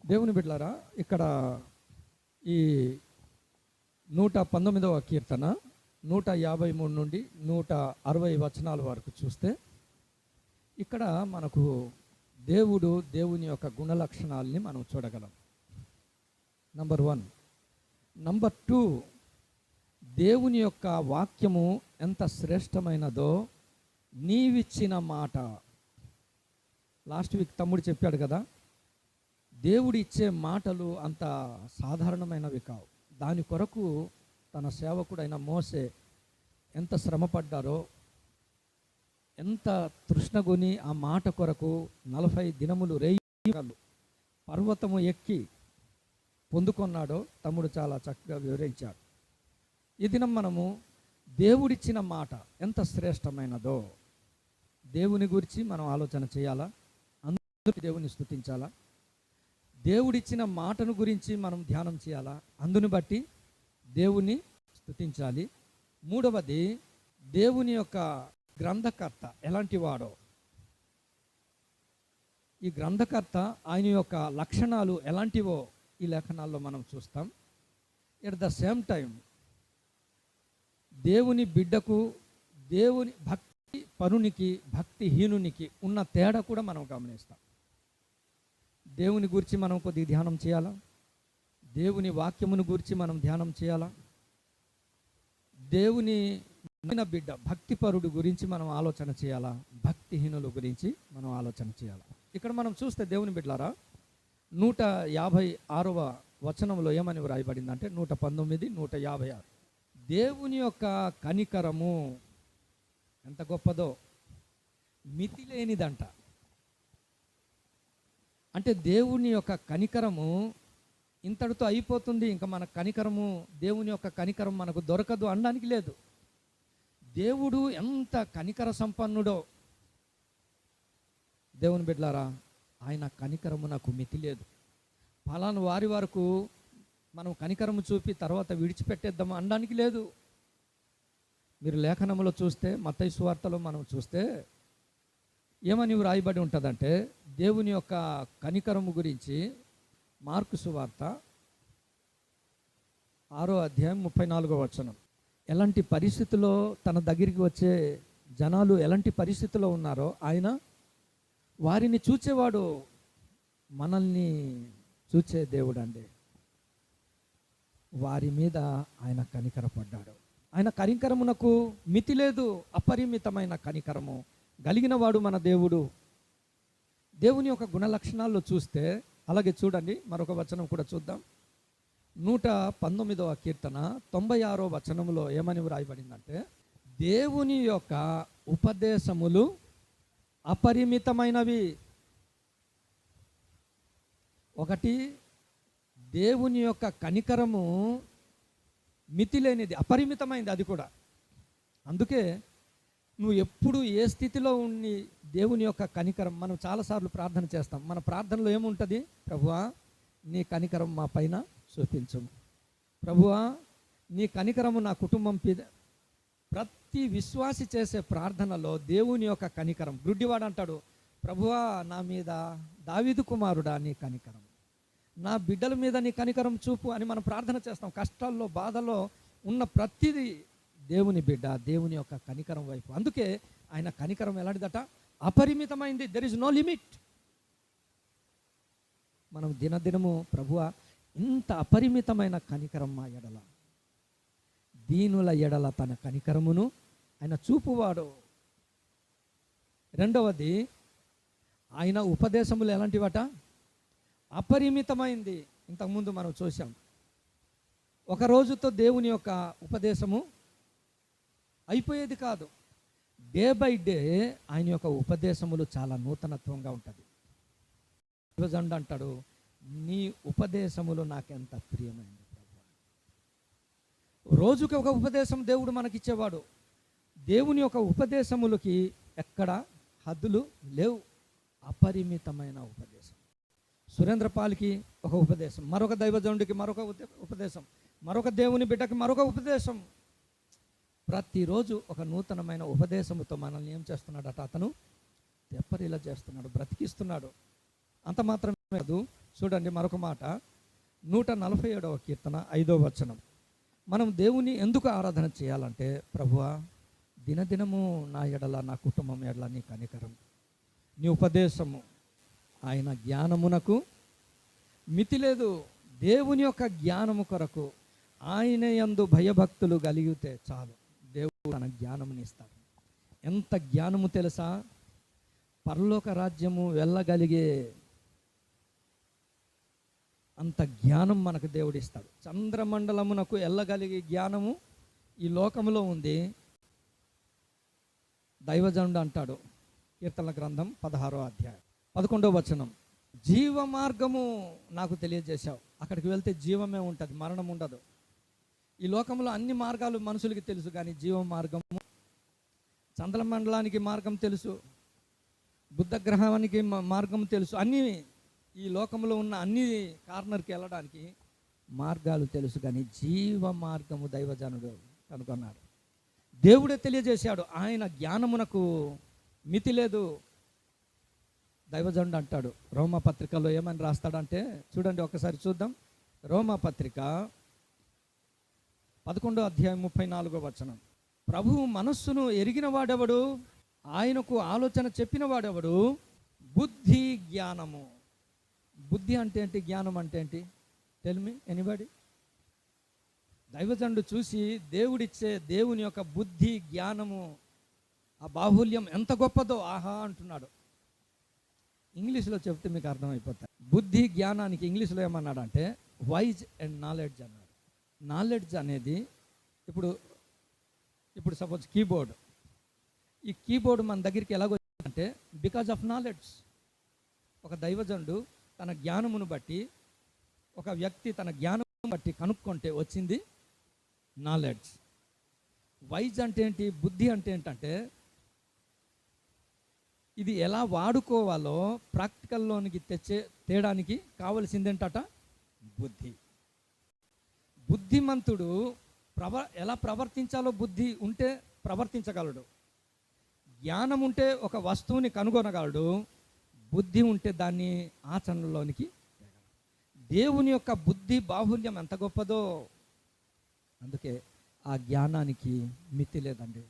దేవుని బిడ్డలారా, ఇక్కడ ఈ 119వ కీర్తన 153 నుండి 160 వచనాల వరకు చూస్తే ఇక్కడ మనకు దేవుని యొక్క గుణ లక్షణాలని మనం చూడగలం. నంబర్ 1. నంబర్ 2, దేవుని యొక్క వాక్యము ఎంత శ్రేష్టమైనదో నీవిచ్చిన మాట. లాస్ట్ వీక్ తమ్ముడు చెప్పాడు కదా, దేవుడు ఇచ్చే మాటలు అంత సాధారణమైనవి కావు. దాని కొరకు తన సేవకుడైన మోసే ఎంత శ్రమపడ్డారో, ఎంత తృష్ణగొని ఆ మాట కొరకు 40 దినములు రేయిలు పర్వతము ఎక్కి పొందుకున్నాడో తమ్ముడు చాలా చక్కగా వివరించాడు. ఈ దినం మనము దేవుడిచ్చిన మాట ఎంత శ్రేష్టమైనదో దేవుని గురించి మనం ఆలోచన చేయాలా, అందుకు దేవుని స్తుతించాలా, దేవుడిచ్చిన మాటను గురించి మనం ధ్యానం చేయాలా, అందుని బట్టి దేవుని స్తుతించాలి. 3వది, దేవుని యొక్క గ్రంథకర్త ఎలాంటి వాడో, ఈ గ్రంథకర్త ఆయన యొక్క లక్షణాలు ఎలాంటివో ఈ లేఖనాల్లో మనం చూస్తాం. ఎట్ ద సేమ్ టైం దేవుని బిడ్డకు, దేవుని భక్తి పరునికి, భక్తిహీనునికి ఉన్న తేడా కూడా మనం గమనిస్తాం. దేవుని గురించి మనం కొద్దిగా ధ్యానం చేయాలా, దేవుని వాక్యమును గురించి మనం ధ్యానం చేయాలా, దేవుని బిడ్డ భక్తిపరుడు గురించి మనం ఆలోచన చేయాలా, భక్తిహీనుల గురించి మనం ఆలోచన చేయాలా. ఇక్కడ మనం చూస్తే దేవుని బిడ్డలారా, 156వ వచనంలో ఏమని వ్రాయబడిందంటే 119, 156, దేవుని యొక్క కనికరము ఎంత గొప్పదో, మితి లేనిదంట. అంటే దేవుని యొక్క కనికరము ఇంతటితో అయిపోతుంది, ఇంకా మన కనికరము, దేవుని యొక్క కనికరం మనకు దొరకదు అనడానికి లేదు. దేవుడు ఎంత కనికర సంపన్నుడో దేవుని బిడ్డలారా, ఆయన కనికరము నాకు మితి లేదు. ఫలానా వారి వరకు మనం కనికరము చూపి తర్వాత విడిచిపెట్టేద్దాము అనడానికి లేదు. మీరు లేఖనములో చూస్తే, మత్తయి సువార్తలో మనం చూస్తే ఏమని వ్రాయబడి ఉంటుందంటే, దేవుని యొక్క కనికరము గురించి మార్కు సువార్త 6వ అధ్యాయం 34వ వచనం. ఎలాంటి పరిస్థితుల్లో తన దగ్గరికి వచ్చే జనాలు ఎలాంటి పరిస్థితుల్లో ఉన్నారో ఆయన వారిని చూచేవాడు, మనల్ని చూచే దేవుడు అండి. వారి మీద ఆయన కనికరపడ్డాడు. ఆయన కనికరమునకు మితి లేదు, అపరిమితమైన కనికరము కలిగిన వాడు మన దేవుడు. దేవుని యొక్క గుణ లక్షణాల్లో చూస్తే, అలాగే చూడండి మరొక వచనం కూడా చూద్దాం. 119వ కీర్తన 96వ వచనంలో ఏమని వ్రాయబడిందంటే, దేవుని యొక్క ఉపదేశములు అపరిమితమైనవి. ఒకటి, దేవుని యొక్క కనికరము మితి లేనిది, అపరిమితమైనది అది కూడా. అందుకే నువ్వు ఎప్పుడు ఏ స్థితిలో ఉండి దేవుని యొక్క కనికరం, మనం చాలాసార్లు ప్రార్థన చేస్తాం. మన ప్రార్థనలో ఏముంటుంది? ప్రభువా నీ కనికరం మా పైన చూపించము, ప్రభువా నీ కనికరము నా కుటుంబం మీద. ప్రతి విశ్వాసి చేసే ప్రార్థనలో దేవుని యొక్క కనికరం. గుడ్డివాడు అంటాడు, ప్రభువా నా మీద, దావీదు కుమారుడా నీ కనికరం, నా బిడ్డల మీద నీ కనికరం చూపు అని మనం ప్రార్థన చేస్తాం. కష్టాల్లో, బాధలో ఉన్న ప్రతిదీ దేవుని బిడ్డ దేవుని యొక్క కనికరం వైపు. అందుకే ఆయన కనికరం ఎలాంటిదట? అపరిమితమైంది. There is no limit. మనం దినదినము ప్రభువా ఇంత అపరిమితమైన కనికరం మా ఎడల, దీనుల ఎడల తన కనికరమును ఆయన చూపువాడు. రెండవది, ఆయన ఉపదేశములు ఎలాంటివట? అపరిమితమైంది. ఇంతకుముందు మనం చూసాం. ఒక రోజుతో దేవుని యొక్క ఉపదేశము అయిపోయేది కాదు. డే బై డే ఆయన యొక్క ఉపదేశములు చాలా నూతనత్వంగా ఉంటుంది. ఈరోజు అంటాడు, నీ ఉపదేశములు నాకెంత ప్రియమైంది ప్రభువా. రోజుకి ఒక ఉపదేశం దేవుడు మనకిచ్చేవాడు. దేవుని యొక్క ఉపదేశములకి ఎక్కడ హద్దులు లేవు. అపరిమితమైన ఉపదేశం. సురేంద్రపాల్కి ఒక ఉపదేశం, మరొక దైవజనుడికి మరొక ఉపదేశం, మరొక దేవుని బిడ్డకి మరొక ఉపదేశం. ప్రతిరోజు ఒక నూతనమైన ఉపదేశముతో మనల్ని ఏం చేస్తున్నాడట? అతను తెప్పరిలా చేస్తున్నాడు, బ్రతికిస్తున్నాడు. అంత మాత్రమే కాదు, చూడండి మరొక మాట, 147వ కీర్తన 5వ వచనం. మనం దేవుని ఎందుకు ఆరాధన చేయాలంటే, ప్రభువా దినదినము నా ఎడల, నా కుటుంబం ఎడల నీ కనికరం, నీ ఉపదేశము, ఆయన జ్ఞానమునకు మితి లేదు. దేవుని యొక్క జ్ఞానము కొరకు ఆయన యందు భయభక్తులు కలిగితే చాలు, దేవుడు తన జ్ఞానముని ఇస్తాడు. ఎంత జ్ఞానము తెలుసా? పరలోక రాజ్యము వెళ్ళగలిగే అంత జ్ఞానం మనకు దేవుడు ఇస్తాడు. చంద్రమండలమునకు వెళ్ళగలిగే జ్ఞానము ఈ లోకములో ఉంది. దైవజనుడు అంటాడు, కీర్తనల గ్రంథం 16వ అధ్యాయం 11వ వచనం, జీవ మార్గము నాకు తెలియజేశావు. అక్కడికి వెళ్తే జీవమే ఉంటుంది, మరణం ఉండదు. ఈ లోకంలో అన్ని మార్గాలు మనుషులకి తెలుసు, కానీ జీవ మార్గము, చంద్రమండలానికి మార్గం తెలుసు, బుద్ధ గ్రహానికి మార్గం తెలుసు, అన్నీ ఈ లోకంలో ఉన్న అన్ని కార్నర్కి వెళ్ళడానికి మార్గాలు తెలుసు, కానీ జీవ మార్గము దైవజనుడు కనుగొన్నాడు. దేవుడే తెలియజేశాడు. ఆయన జ్ఞానమునకు మితి లేదు. దైవజనుడు అంటాడు, రోమపత్రికలో ఏమని రాస్తాడంటే, చూడండి ఒకసారి చూద్దాం. రోమపత్రిక 11వ అధ్యాయం 34వ వచనం, ప్రభువు మనస్సును ఎరిగిన వాడెవడు, ఆయనకు ఆలోచన చెప్పిన వాడెవడు, బుద్ధి జ్ఞానము. బుద్ధి అంటే ఏంటి? జ్ఞానం అంటే ఏంటి? Tell me anybody. దైవజనుడు చూసి దేవుడిచ్చే దేవుని యొక్క బుద్ధి జ్ఞానము, ఆ బాహుల్యం ఎంత గొప్పదో ఆహా అంటున్నాడు. ఇంగ్లీష్లో చెప్తే మీకు అర్థమైపోతాయి. బుద్ధి జ్ఞానానికి ఇంగ్లీష్లో ఏమన్నాడంటే వైజ్ అండ్ నాలెడ్జ్ అన్నాడు. నాలెడ్జ్ అనేది ఇప్పుడు సపోజ్ కీబోర్డ్, ఈ కీబోర్డ్ మన దగ్గరికి ఎలాగొచ్చిందంటే బికాజ్ ఆఫ్ నాలెడ్జ్. ఒక దైవజనుడు తన జ్ఞానమును బట్టి, ఒక వ్యక్తి తన జ్ఞానం బట్టి కనుక్కుంటే వచ్చింది నాలెడ్జ్. వైజ్ అంటే ఏంటి? బుద్ధి అంటే ఏంటంటే ఇది ఎలా వాడుకోవాలో ప్రాక్టికల్లోనికి తేడానికి కావలసిందేంటట? బుద్ధి. బుద్ధిమంతుడు ఎలా ప్రవర్తించాలో బుద్ధి ఉంటే ప్రవర్తించగలడు. జ్ఞానం ఉంటే ఒక వస్తువుని కనుగొనగలడు. బుద్ధి ఉంటే దాన్ని ఆచరణలోనికి. దేవుని యొక్క బుద్ధి బాహుల్యం ఎంత గొప్పదో. అందుకే ఆ జ్ఞానానికి మితి లేదండి.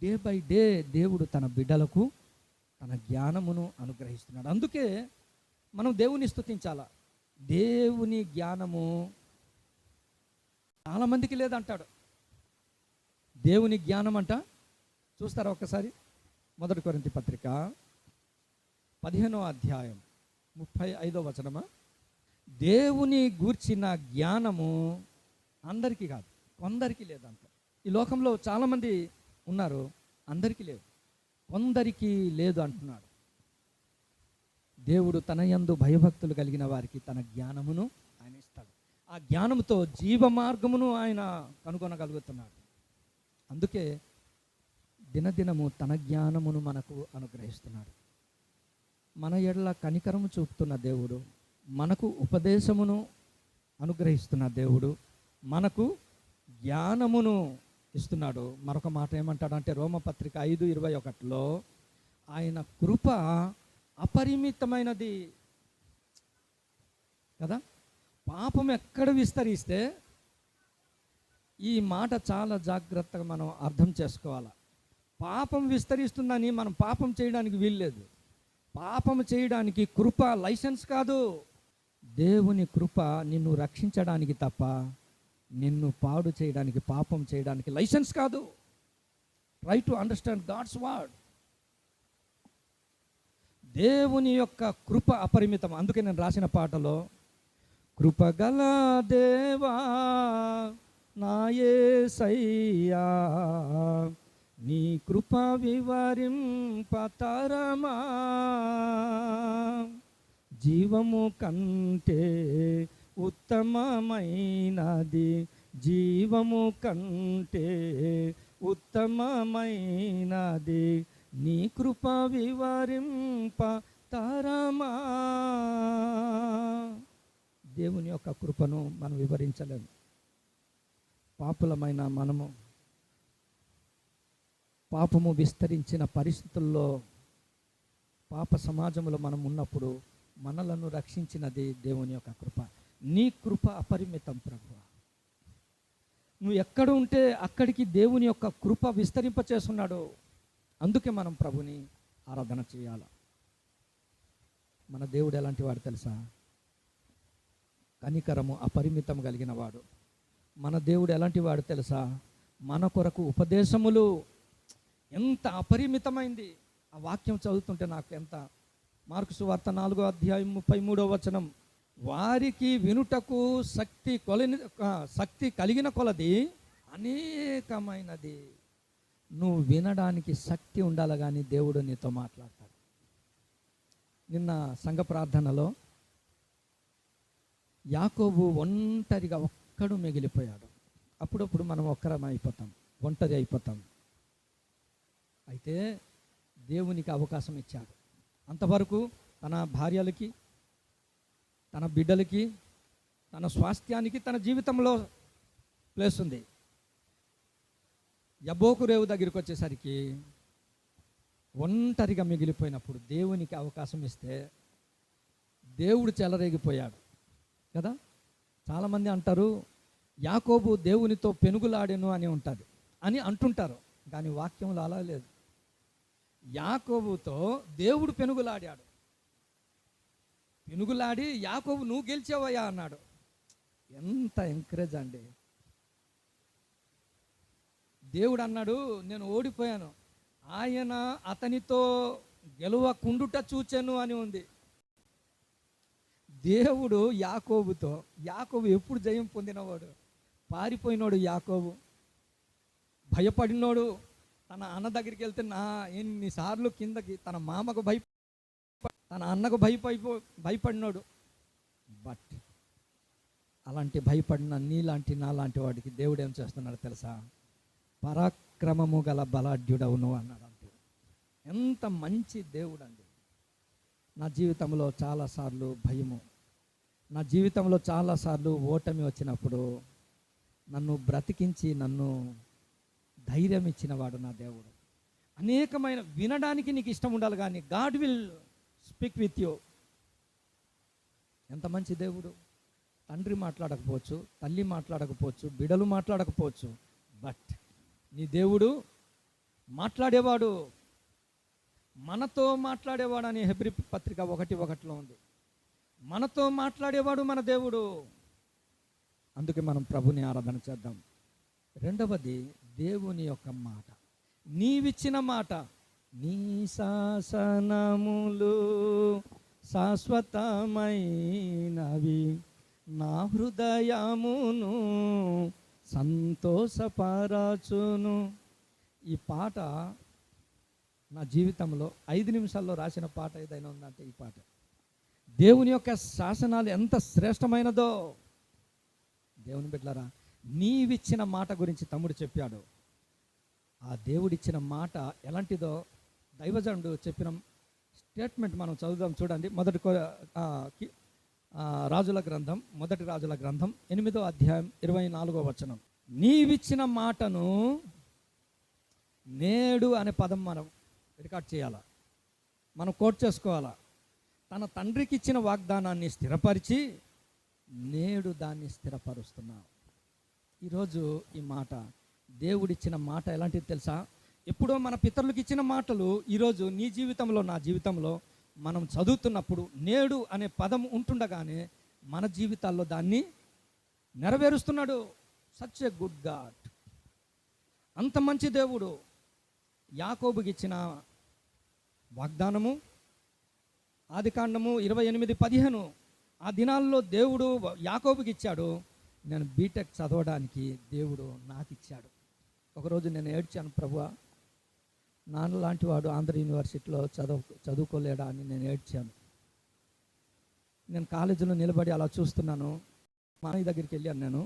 డే బై డే దేవుడు తన బిడ్డలకు తన జ్ఞానమును అనుగ్రహిస్తున్నాడు. అందుకే మనం దేవుని స్తుతించాలా. దేవుని జ్ఞానము చాలామందికి లేదంటాడు. దేవుని జ్ఞానం అంట, చూస్తారా ఒక్కసారి? 1 కొరింథీ పత్రిక 15వ అధ్యాయం 35వ వచనమా, దేవుని గూర్చిన జ్ఞానము అందరికీ కాదు, కొందరికి లేదంట. ఈ లోకంలో చాలామంది ఉన్నారు, అందరికీ లేదు, కొందరికి లేదు అంటున్నాడు. దేవుడు తన యందు భయభక్తులు కలిగిన వారికి తన జ్ఞానమును ఆయన ఇస్తాడు. ఆ జ్ఞానముతో జీవ మార్గమును ఆయన కనుగొనగలుగుతున్నాడు. అందుకే దినదినము తన జ్ఞానమును మనకు అనుగ్రహిస్తున్నాడు. మన ఎడల కనికరము చూపుతున్న దేవుడు, మనకు ఉపదేశమును అనుగ్రహిస్తున్న దేవుడు, మనకు జ్ఞానమును ఇస్తున్నాడు. మరొక మాట ఏమంటాడంటే రోమపత్రిక 5:21లో ఆయన కృప అపరిమితమైనది కదా. పాపం ఎక్కడ విస్తరిస్తే, ఈ మాట చాలా జాగ్రత్తగా మనం అర్థం చేసుకోవాలి. పాపం విస్తరిస్తుందని మనం పాపం చేయడానికి వీల్లేదు. పాపం చేయడానికి కృప లైసెన్స్ కాదు. దేవుని కృప నిన్ను రక్షించడానికి తప్ప నిన్ను పాడు చేయడానికి, పాపం చేయడానికి లైసెన్స్ కాదు. Try to understand God's word. దేవుని యొక్క కృప అపరిమితం. అందుకే నేను రాసిన పాటలో, కృపగల దేవా నా యేసయ్యా, నీ కృప వివరింపతరమా, జీవము కంటే ఉత్తమమైనది, జీవము కంటే ఉత్తమమైనది, నీ కృప వివరింపతరమా. దేవుని యొక్క కృపను మనం వివరించలేము. పాపులమైన మనము పాపము విస్తరించిన పరిస్థితుల్లో, పాప సమాజంలో మనం ఉన్నప్పుడు మనలను రక్షించినది దేవుని యొక్క కృప. నీ కృప అపరిమితం ప్రభువా. నువ్వు ఎక్కడ ఉంటే అక్కడికి దేవుని యొక్క కృప విస్తరింపచేస్తున్నాడు. అందుకే మనం ప్రభుని ఆరాధన చేయాలి. మన దేవుడు ఎలాంటి వాడు తెలుసా? కనికరము అపరిమితం కలిగిన వాడు. మన దేవుడు ఎలాంటి వాడు తెలుసా? మన కొరకు ఉపదేశములు ఎంత అపరిమితమైంది. ఆ వాక్యం చదువుతుంటే నాకు ఎంత, మార్కు సువార్త 4వ అధ్యాయం 33వ వచనం, వారికి వినుటకు శక్తి కలిగిన కొలది అనేకమైనది. నువ్వు వినడానికి శక్తి ఉండాలి, కానీ దేవుడు నీతో మాట్లాడతాడు. నిన్న సంఘ ప్రార్థనలో యాకోబు ఒంటరిగా ఒక్కడు మిగిలిపోయాడు. అప్పుడప్పుడు మనం ఒక్కరం అయిపోతాం, ఒంటరి అయిపోతాం. అయితే దేవునికి అవకాశం ఇచ్చాడు. అంతవరకు తన భార్యలకి, తన బిడ్డలకి, తన స్వాస్థ్యానికి తన జీవితంలో ప్లేస్ ఉంది. యబ్బోకు రేవు దగ్గరికి వచ్చేసరికి ఒంటరిగా మిగిలిపోయినప్పుడు దేవునికి అవకాశం ఇస్తే దేవుడు చెలరేగిపోయాడు కదా. చాలామంది అంటారు యాకోబు దేవునితో పెనుగులాడెను అని ఉంటుంది అని అంటుంటారు, కానీ వాక్యంలో అలా లేదు. యాకోబుతో దేవుడు పెనుగులాడాడు. పెనుగులాడి యాకోబు నువ్వు గెలిచావయ్యా అన్నాడు. ఎంత ఎంకరేజ్ అండి. దేవుడు అన్నాడు నేను ఓడిపోయాను, ఆయన అతనితో గెలవకుండుట చూచెను అని ఉంది. దేవుడు యాకోబుతో, యాకోబు ఎప్పుడు జయం పొందినవాడు? పారిపోయినోడు యాకోబు, భయపడినోడు. తన అన్న దగ్గరికి వెళ్తే ఎన్నిసార్లు కిందకి, తన మామకు తన అన్నకు భయపడినోడు. బట్ అలాంటి భయపడిన నీలాంటి నాలాంటి వాడికి దేవుడు ఏం చేస్తున్నాడు తెలుసా? పరాక్రమము గల బలాఢ్యుడవును అన్నాడు. అంతే. ఎంత మంచి దేవుడు అండి. నా జీవితంలో చాలాసార్లు భయము, నా జీవితంలో చాలాసార్లు ఓటమి వచ్చినప్పుడు నన్ను బ్రతికించి నన్ను ధైర్యం ఇచ్చినవాడు నా దేవుడు. అనేకమైన వినడానికి నీకు ఇష్టం ఉండాలి, కానీ God will speak with you. ఎంత మంచి దేవుడు. తండ్రి మాట్లాడకపోవచ్చు, తల్లి మాట్లాడకపోవచ్చు, బిడలు మాట్లాడకపోవచ్చు, బట్ నీ దేవుడు మాట్లాడేవాడు. మనతో మాట్లాడేవాడు అని హెబ్రీ పత్రిక 1:1 ఉంది. మనతో మాట్లాడేవాడు మన దేవుడు. అందుకే మనం ప్రభుని ఆరాధన చేద్దాం. రెండవది దేవుని యొక్క మాట, నీవిచ్చిన మాట. నీ శాసనములు శాశ్వతమైనవి, నా హృదయమును సంతోషపరచును. ఈ పాట నా జీవితంలో 5 నిమిషాల్లో రాసిన పాట ఏదైనా ఉందంటే ఈ పాట. దేవుని యొక్క శాసనాలు ఎంత శ్రేష్టమైనదో. దేవుని బిడ్డలారా, నీవిచ్చిన మాట గురించి తమ్ముడు చెప్పాడు. ఆ దేవుడిచ్చిన మాట ఎలాంటిదో దైవజనుడు చెప్పిన స్టేట్మెంట్ మనం చదువుదాం. చూడండి, రాజుల గ్రంథం, మొదటి రాజుల గ్రంథం 8వ అధ్యాయం 24వ వచనం. నీవిచ్చిన మాటను, నేడు అనే పదం మనం రికార్డ్ చేయాలా, మనం కోట్ చేసుకోవాలా. తన తండ్రికి ఇచ్చిన వాగ్దానాన్ని స్థిరపరిచి నేడు దాన్ని స్థిరపరుస్తున్నావు. ఈరోజు ఈ మాట, దేవుడిచ్చిన మాట ఎలాంటిది తెలుసా? ఎప్పుడో మన పితరులకు ఇచ్చిన మాటలు ఈరోజు నీ జీవితంలో, నా జీవితంలో మనం చదువుతున్నప్పుడు నేడు అనే పదం ఉంటుండగానే మన జీవితాల్లో దాన్ని నెరవేరుస్తున్నాడు. Such a good God. అంత మంచి దేవుడు. యాకోబుకి ఇచ్చిన వాగ్దానము, ఆదికాండము 28:15. ఆ దినాల్లో దేవుడు యాకోబుకి ఇచ్చాడు. నేను బీటెక్ చదవడానికి దేవుడు నాకు ఇచ్చాడు. ఒకరోజు నేను ఏడ్చాను, ప్రభువా నాన్న లాంటి వాడు ఆంధ్ర యూనివర్సిటీలో చదువుకోలేడా అని నేను ఏడ్చాను. నేను కాలేజీలో నిలబడి అలా చూస్తున్నాను. మా అన్నయ్య దగ్గరికి వెళ్ళాను. నేను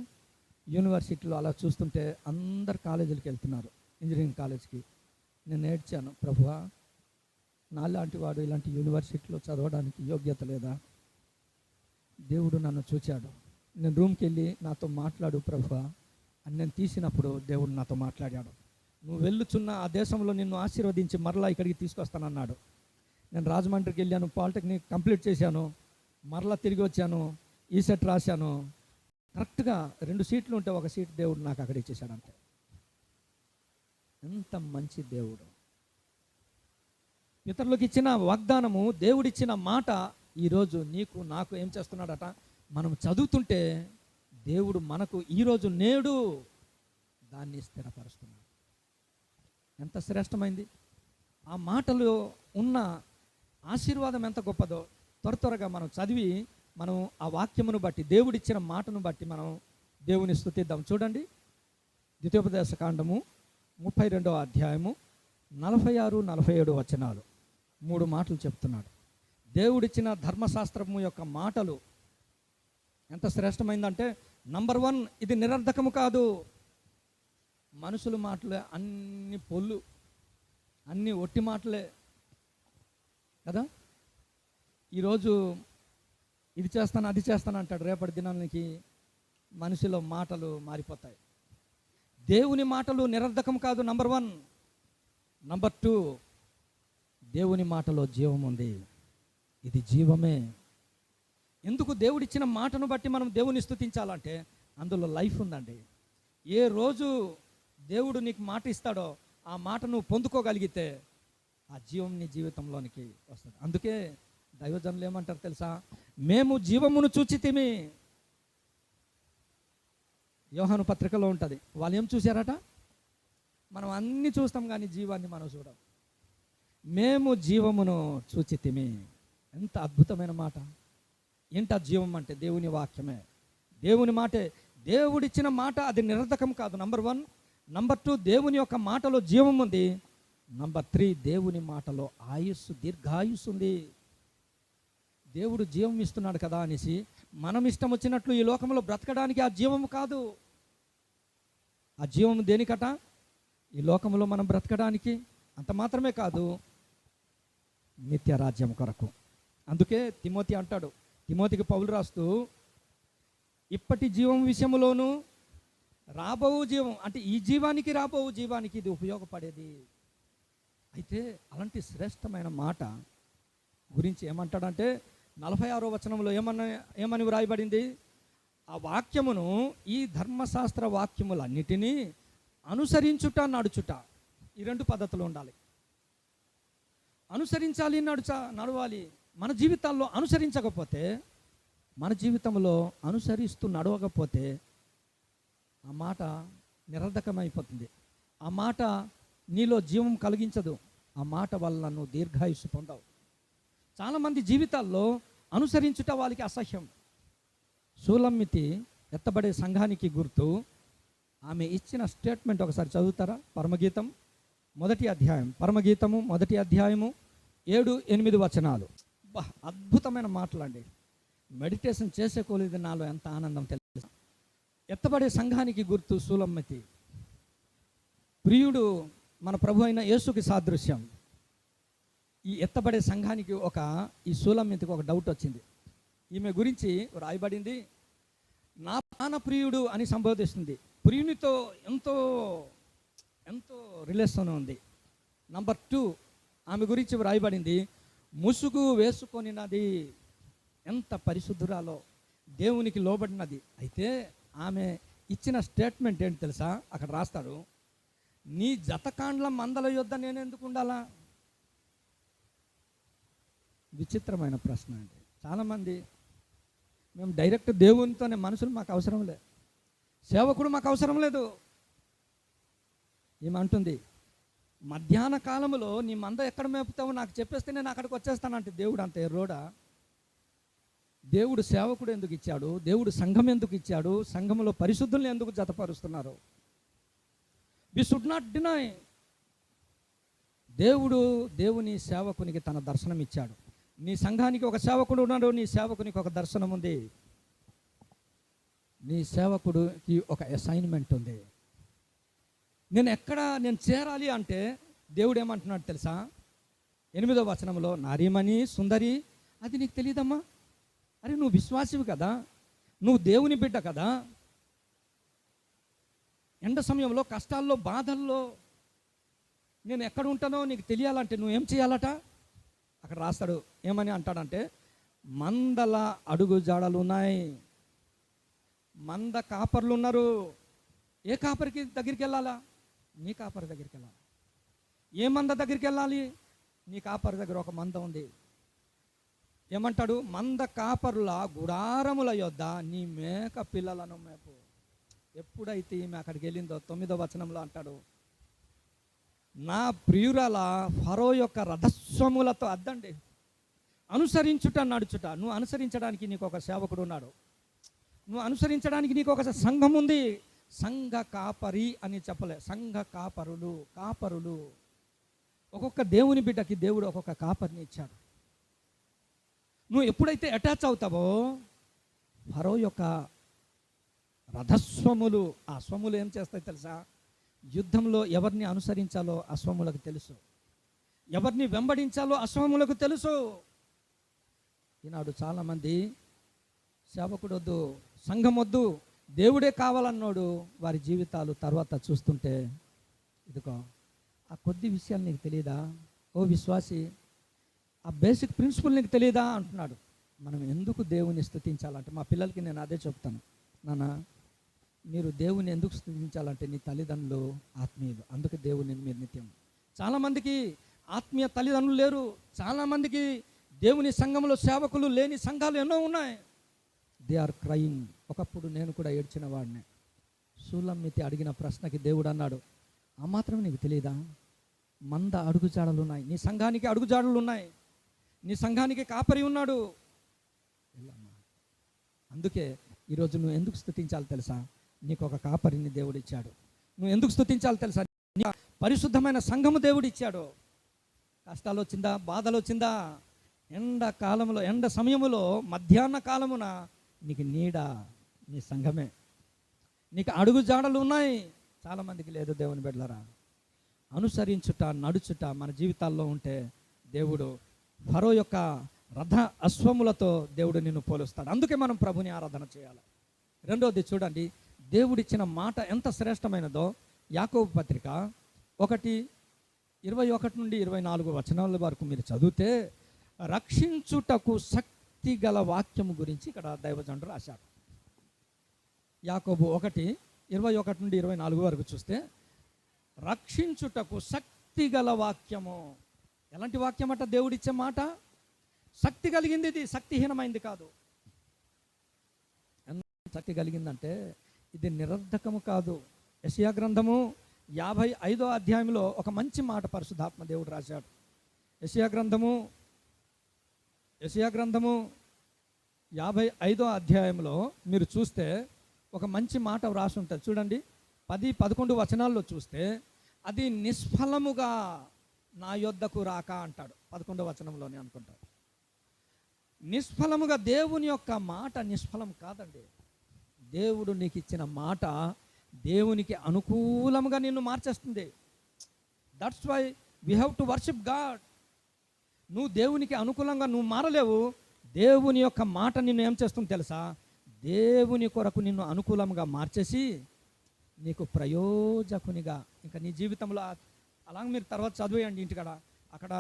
యూనివర్సిటీలో అలా చూస్తుంటే అందరు కాలేజీలకు వెళ్తున్నారు, ఇంజనీరింగ్ కాలేజ్కి. నేను ఏడ్చాను, ప్రభువా నాలాంటి వాడు ఇలాంటి యూనివర్సిటీలో చదవడానికి యోగ్యత లేదా? దేవుడు నన్ను చూచాడు. నేను రూమ్కి వెళ్ళి నాతో మాట్లాడు ప్రభువా అని నేను తీసినప్పుడు దేవుడు నాతో మాట్లాడాడు. నువ్వు వెళ్ళుచున్న ఆ దేశంలో నిన్ను ఆశీర్వదించి మరలా ఇక్కడికి తీసుకొస్తానన్నాడు. నేను రాజమండ్రికి వెళ్ళాను, పాలిటెక్నిక్ కంప్లీట్ చేశాను, మరలా తిరిగి వచ్చాను, ఈ సెట్ రాశాను. కరెక్ట్గా 2 సీట్లు ఉంటే 1 సీట్ దేవుడు నాకు అక్కడ ఇచ్చేసాడు అంతే. ఎంత మంచి దేవుడు! ఇతరులకు ఇచ్చిన వాగ్దానము, దేవుడిచ్చిన మాట ఈరోజు నీకు నాకు ఏం చేస్తున్నాడట? మనం చదువుతుంటే దేవుడు మనకు ఈరోజు నేడు దాన్ని స్థిరపరుస్తున్నాడు. ఎంత శ్రేష్టమైంది! ఆ మాటలో ఉన్న ఆశీర్వాదం ఎంత గొప్పదో త్వరగా మనం చదివి మనం ఆ వాక్యమును బట్టి, దేవుడిచ్చిన మాటను బట్టి మనం దేవుని స్తుతిద్దాం. చూడండి, ద్వితీయోపదేశ కాండము 32వ అధ్యాయము 46, 47 వచనాలు. 3 మాటలు చెప్తున్నాడు. దేవుడిచ్చిన ధర్మశాస్త్రము యొక్క మాటలు ఎంత శ్రేష్టమైందంటే, నంబర్ 1, ఇది నిరర్ధకము కాదు. మనుషుల మాటలే అన్ని పొల్లు, అన్ని ఒట్టి మాటలే కదా. ఈరోజు ఇది చేస్తాను అది చేస్తాను అంటాడు, రేపటి దినానికి మనిషిలో మాటలు మారిపోతాయి. దేవుని మాటలు నిరర్ధకం కాదు, నంబర్ 1. నంబర్ 2, దేవుని మాటలో జీవం ఉంది, ఇది జీవమే. ఎందుకు? దేవుడిచ్చిన మాటను బట్టి మనం దేవుని స్తుతించాలంటే అందులో లైఫ్ ఉందండి. ఏ రోజు దేవుడు నీకు మాట ఇస్తాడో ఆ మాట నువ్వు పొందుకోగలిగితే ఆ జీవం నీ జీవితంలోనికి వస్తుంది. అందుకే దైవజనులు ఏమంటారు తెలుసా? మేము జీవమును చూచితిమి. యోహాను పత్రికలో ఉంటుంది. వాళ్ళు ఏం చూశారట? మనం అన్నీ చూస్తాం కానీ జీవాన్ని మనం చూడం. మేము జీవమును చూచితిమి. ఎంత అద్భుతమైన మాట! ఏంట జీవం అంటే? దేవుని వాక్యమే, దేవుని మాటే. దేవుడిచ్చిన మాట అది నిరర్ధకం కాదు, నంబర్ 1. నంబర్ 2, దేవుని యొక్క మాటలో జీవం ఉంది. నంబర్ 3, దేవుని మాటలో ఆయుస్సు, దీర్ఘాయుస్సు ఉంది. దేవుడు జీవం ఇస్తున్నాడు కదా అనేసి మనం ఇష్టం వచ్చినట్లు ఈ లోకంలో బ్రతకడానికి ఆ జీవం కాదు. ఆ జీవం దేనికట? ఈ లోకంలో మనం బ్రతకడానికి. అంత మాత్రమే కాదు, నిత్య రాజ్యం కొరకు. అందుకే తిమోతి అంటాడు, తిమోతికి పౌలు రాస్తూ, ఇప్పటి జీవం విషయంలోనూ రాబో జీవం, అంటే ఈ జీవానికి రాబో జీవానికి ఇది ఉపయోగపడేది. అయితే అలాంటి శ్రేష్టమైన మాట గురించి ఏమంటాడంటే 46వ వచనంలో ఏమని వ్రాయబడింది? ఆ వాక్యమును, ఈ ధర్మశాస్త్ర వాక్యములన్నిటినీ అనుసరించుట, నడుచుట, ఈ 2 పద్ధతులు ఉండాలి. అనుసరించాలి, నడవాలి. మన జీవితాల్లో అనుసరించకపోతే, మన జీవితంలో అనుసరిస్తూ నడవకపోతే ఆ మాట నిరర్ధకమైపోతుంది. ఆ మాట నీలో జీవం కలిగించదు. ఆ మాట వల్ల నువ్వు దీర్ఘాయుస్సు పొందవు. చాలామంది జీవితాల్లో అనుసరించుట వాళ్ళకి అసహ్యం. సూలమ్మితి ఎత్తబడే సంఘానికి గుర్తు. ఆమె ఇచ్చిన స్టేట్మెంట్ ఒకసారి చదువుతారా? పరమగీతం 1వ అధ్యాయం, పరమగీతము 1వ అధ్యాయము 7, 8 వచనాలు. అద్భుతమైన మాటలండి. మెడిటేషన్ చేసే కొలిది నాలో ఎంత ఆనందం తెలుసు. ఎత్తబడే సంఘానికి గుర్తు సూలమ్మితి. ప్రియుడు మన ప్రభు అయిన యేసుకి సాదృశ్యం. ఈ ఎత్తబడే సంఘానికి ఈ సూలమ్మితికి ఒక డౌట్ వచ్చింది. ఈమె గురించి రాయబడింది, నా ప్రాణ ప్రియుడు అని సంబోధిస్తుంది. ప్రియునితో ఎంతో ఎంతో రిలేషన్ ఉంది. నంబర్ 2, ఆమె గురించి రాయబడింది, ముసుగు వేసుకొనినది. ఎంత పరిశుద్ధురాలో, దేవునికి లోబడినది. అయితే ఆమె ఇచ్చిన స్టేట్మెంట్ ఏంటి తెలుసా? అక్కడ రాస్తాడు, నీ జతకాండ్ల మందల యొద్ద నేను ఎందుకు ఉండాలా? విచిత్రమైన ప్రశ్న అండి. చాలామంది మేము డైరెక్ట్ దేవునితోనే, మనుషులు మాకు అవసరం లేదు, సేవకుడు మాకు అవసరం లేదు. ఏమంటుంది? మధ్యాహ్న కాలంలో నీ మంద ఎక్కడ మేపుతావో నాకు చెప్పేస్తే నేను అక్కడికి వచ్చేస్తానంటే దేవుడు అంత ఎర్రోడా? దేవుడు సేవకుడు ఎందుకు ఇచ్చాడు? దేవుడు సంఘం ఎందుకు ఇచ్చాడు? సంఘంలో పరిశుద్ధుల్ని ఎందుకు జతపరుస్తున్నారు? We should not deny. దేవుని సేవకునికి తన దర్శనం ఇచ్చాడు. నీ సంఘానికి ఒక సేవకుడు ఉన్నాడు, నీ సేవకునికి ఒక దర్శనం ఉంది, నీ సేవకుడికి ఒక అసైన్మెంట్ ఉంది. నేను చేరాలి అంటే దేవుడు ఏమంటున్నాడు తెలుసా? 8వ వచనంలో, నారీమణి సుందరి, అది నీకు తెలియదమ్మా? అరే నువ్వు విశ్వాసివి కదా, నువ్వు దేవుని బిడ్డ కదా. ఎండ సమయంలో, కష్టాల్లో, బాధల్లో నేను ఎక్కడ ఉంటానో నీకు తెలియాలంటే నువ్వేం చేయాలట? అక్కడ రాస్తాడు, ఏమని అంటాడంటే మందల అడుగు జాడలు ఉన్నాయి, మంద కాపర్లు ఉన్నారు. ఏ కాపరికి దగ్గరికి వెళ్ళాలా? నీ కాపరి దగ్గరికి వెళ్ళాలి. ఏ మంద దగ్గరికి వెళ్ళాలి? నీ కాపరి దగ్గర ఒక మంద ఉంది. ఏమంటాడు? మంద కాపరుల గుడారముల యొద్ద నీ మేక పిల్లలను మేపు. ఎప్పుడైతే ఈమె అక్కడికి వెళ్ళిందో 9వ వచనంలో అంటాడు, నా ప్రియురాల ఫరో యొక్క రథస్వములతో అద్దండి అనుసరించుట నడుచుట. నువ్వు అనుసరించడానికి నీకు ఒక సేవకుడు ఉన్నాడు, నువ్వు అనుసరించడానికి నీకు ఒక సంఘం ఉంది. సంఘ కాపరి అని చెప్పలే, సంఘ కాపరులు. ఒక్కొక్క దేవుని బిడ్డకి దేవుడు ఒక్కొక్క కాపరిని ఇచ్చాడు. నువ్వు ఎప్పుడైతే అటాచ్ అవుతావో ఫరో యొక్క రథస్వములు, ఆ స్వములు ఏం చేస్తాయి తెలుసా? యుద్ధంలో ఎవరిని అనుసరించాలో అశ్వములకు తెలుసు, ఎవరిని వెంబడించాలో అశ్వములకు తెలుసు. ఈనాడు చాలామంది సేవకుడు వద్దు, సంఘం వద్దు, దేవుడే కావాలన్నాడు. వారి జీవితాలు తర్వాత చూస్తుంటే ఇదిగో ఆ కొద్ది విషయాలు నీకు తెలియదా? ఓ విశ్వాసి, ఆ బేసిక్ ప్రిన్సిపల్ నీకు తెలియదా అంటున్నాడు. మనం ఎందుకు దేవుని స్తుతించాలంటే, మా పిల్లలకి నేను అదే చెప్తాను, నాన్న మీరు దేవుని ఎందుకు స్తుతించాలంటే నీ తల్లిదండ్రులు ఆత్మీయులు, అందుకే దేవుని మీరు నిత్యం. చాలామందికి ఆత్మీయ తల్లిదండ్రులు లేరు, చాలామందికి దేవుని సంఘంలో సేవకులు లేని సంఘాలు ఎన్నో ఉన్నాయి. They are crying. ఒకప్పుడు నేను కూడా ఏడ్చిన వాడిని. సూలమ్మితి అడిగిన ప్రశ్నకి దేవుడు అన్నాడు, ఆ మాత్రం నీకు తెలియదా? మంద అడుగుజాడలు ఉన్నాయి, నీ సంఘానికి అడుగుజాడలు ఉన్నాయి, నీ సంఘానికి కాపరి ఉన్నాడు. అందుకే ఈరోజు నువ్వు ఎందుకు స్తుతించాలి తెలుసా? నీకు ఒక కాపరిని దేవుడు ఇచ్చాడు. నువ్వు ఎందుకు స్తుతించాలి తెలుసా? నీకు పరిశుద్ధమైన సంఘము దేవుడు ఇచ్చాడు. కష్టాలు వచ్చిందా, బాధలు వచ్చిందా, ఎండాకాలంలో, ఎండ సమయములో, మధ్యాహ్న కాలమున నీకు నీడ నీ సంఘమే. నీకు అడుగు జాడలు ఉన్నాయి, చాలామందికి లేదు. దేవుని బిడ్డలారా, అనుసరించుట నడుచుట మన జీవితాల్లో ఉంటే దేవుడు ఫరో యొక్క రథ అశ్వములతో దేవుడు నిన్ను పోలుస్తాడు. అందుకే మనం ప్రభుని ఆరాధన చేయాలి. రెండోది చూడండి, దేవుడిచ్చిన మాట ఎంత శ్రేష్టమైనదో. యాకోబు పత్రిక 1:21 నుండి 24 వచనాల వరకు మీరు చదివితే రక్షించుటకు శక్తి గల వాక్యము గురించి ఇక్కడ దైవజనుడు రాశాడు. యాకోబు 1:21 నుండి 24 వరకు చూస్తే రక్షించుటకు శక్తి గల వాక్యము. ఎలాంటి వాక్యం అట? దేవుడిచ్చే మాట శక్తి కలిగింది, ఇది శక్తిహీనమైంది కాదు. ఎంత శక్తి కలిగిందంటే ఇది నిరర్ధకము కాదు. యెషయా గ్రంథము 55వ అధ్యాయంలో ఒక మంచి మాట పరిశుద్ధాత్మ దేవుడు రాశాడు. యెషయా గ్రంథము 55వ అధ్యాయంలో మీరు చూస్తే ఒక మంచి మాట వ్రాసి ఉంటుంది. చూడండి, 10-11 వచనాల్లో చూస్తే అది నిష్ఫలముగా నా యొద్దకు రాక అంటాడు. 11వ వచనంలోనే అనుకుంటాడు. నిష్ఫలముగా, దేవుని యొక్క మాట నిష్ఫలం కాదండి. దేవుడు నీకు ఇచ్చిన మాట దేవునికి అనుకూలంగా నిన్ను మార్చేస్తుంది. That's why we have to worship God. నువ్వు దేవునికి అనుకూలంగా నువ్వు మారలేవు. దేవుని యొక్క మాట నిన్ను ఏం చేస్తుంది తెలుసా? దేవుని కొరకు నిన్ను అనుకూలంగా మార్చేసి నీకు ప్రయోజకునిగా, ఇంకా నీ జీవితంలో అలాగే మీరు తర్వాత చదివేయండి ఇంటికాడ. అక్కడ